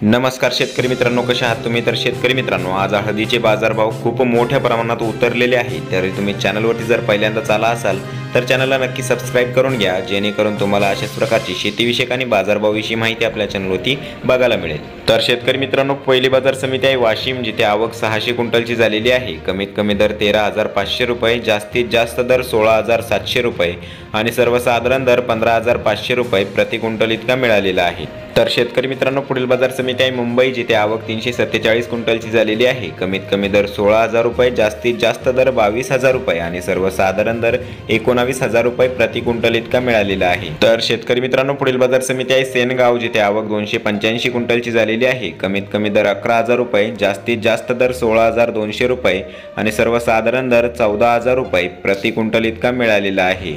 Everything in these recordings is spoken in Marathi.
नमस्कार शेतकरी मित्रांनो, कशा आहात तुम्ही? तर शेतकरी मित्रांनो, आज हळदीचे बाजारभाव खूप मोठ्या प्रमाणात उतरलेले आहेत. तर तुम्ही चॅनलवरती जर पहिल्यांदाच आला असाल तर चॅनलला नक्की सबस्क्राईब करून घ्या, जेणेकरून तुम्हाला अशाच प्रकारची शेतीविषयक आणि बाजारभावाविषयी माहिती आपल्या चॅनलवरती बघायला मिळेल. तर शेतकरी मित्रांनो, पहिली बाजार समिती आहे वाशिम, जिथे आवक 600 क्विंटलची झालेली आहे. कमीत कमी दर 13,500 रुपये, जास्तीत जास्त दर 16,700 रुपये आणि सर्वसाधारण दर 15,500 रुपये प्रति क्विंटल इतका मिळालेला आहे. तर शेतकरी मित्रांनो, पुढील बाजार समिती आहे मुंबई, जिथे आवक 347 क्विंटलची झालेली आहे. कमीत कमी दर 16,000 रुपये, जास्तीत जास्त दर 22,000 रुपये आणि सर्वसाधारण दर 19,000 रुपये प्रति क्विंटल इतका मिळालेला आहे. तर शेतकरी मित्रांनो, पुढील बाजार समिती आहे सेनगाव, जिथे आवक 285 क्विंटलची झालेली आहे. कमीत कमी दर 11,000 रुपये, जास्तीत जास्त दर 16,200 रुपये आणि सर्वसाधारण दर 14,000 रुपये प्रति क्विंटल इतका मिळालेला आहे.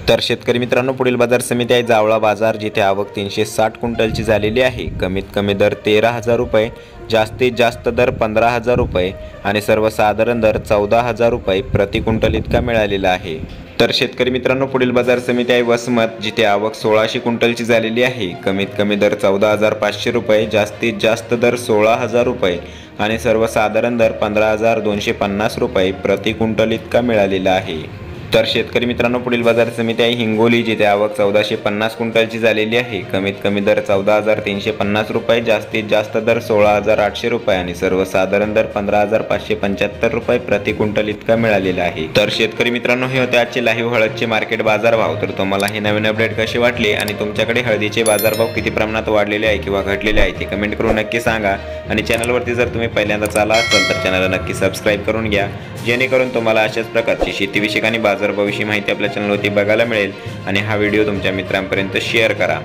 तर शेतकरी मित्रांनो, पुढील बाजार समिती आहे जावळा बाजार, जिथे आवक 360 क्विंटलची झालेली आहे. कमीत कमी दर 13,000 रुपये, जास्तीत जास्त दर 15,000 रुपये आणि सर्वसाधारण दर 14,000 रुपये प्रति क्विंटल इतका मिळालेला आहे. तर शेतकरी मित्रांनो, पुढील बाजार समिती आहे वसमत, जिथे आवक 1600 क्विंटलची झालेली आहे. कमीत कमी दर 14,500 रुपये, जास्तीत जास्त दर 16,000 रुपये आणि सर्वसाधारण दर 15,250 रुपये प्रति क्विंटल इतका मिळालेला आहे. तर शेतकरी मित्रांनो, पुढील बाजार समिती आहे हिंगोली, जिथे आवक 1450 क्विंटलची झालेली आहे. कमीत कमी दर 14,350 रुपये, जास्तीत जास्त दर 16,800 रुपये आणि सर्वसाधारण दर 15,575 रुपये प्रति क्विंटल इतका मिळालेला आहे. तर शेतकरी मित्रांनो, हे होते आजचे लाईव्ह हळदचे मार्केट बाजारभाव. तर तुम्हाला हे नवीन अपडेट कसे वाटले आणि तुमच्याकडे हळदीचे बाजारभाव किती प्रमाणात वाढलेले आहे किंवा घटलेले आहे ते कमेंट करून नक्की सांगा. आणि चॅनलवरती जर तुम्ही पहिल्यांदाच आला असाल तर चॅनलला नक्की सबस्क्राईब करून घ्या, जेणेकरून तुम्हाला अशाच प्रकारची शेतीविषयक आणि बाजारभावाविषयी माहिती आपल्या चॅनलवरती बघायला मिळेल. आणि हा व्हिडिओ तुमच्या मित्रांपर्यंत शेअर करा.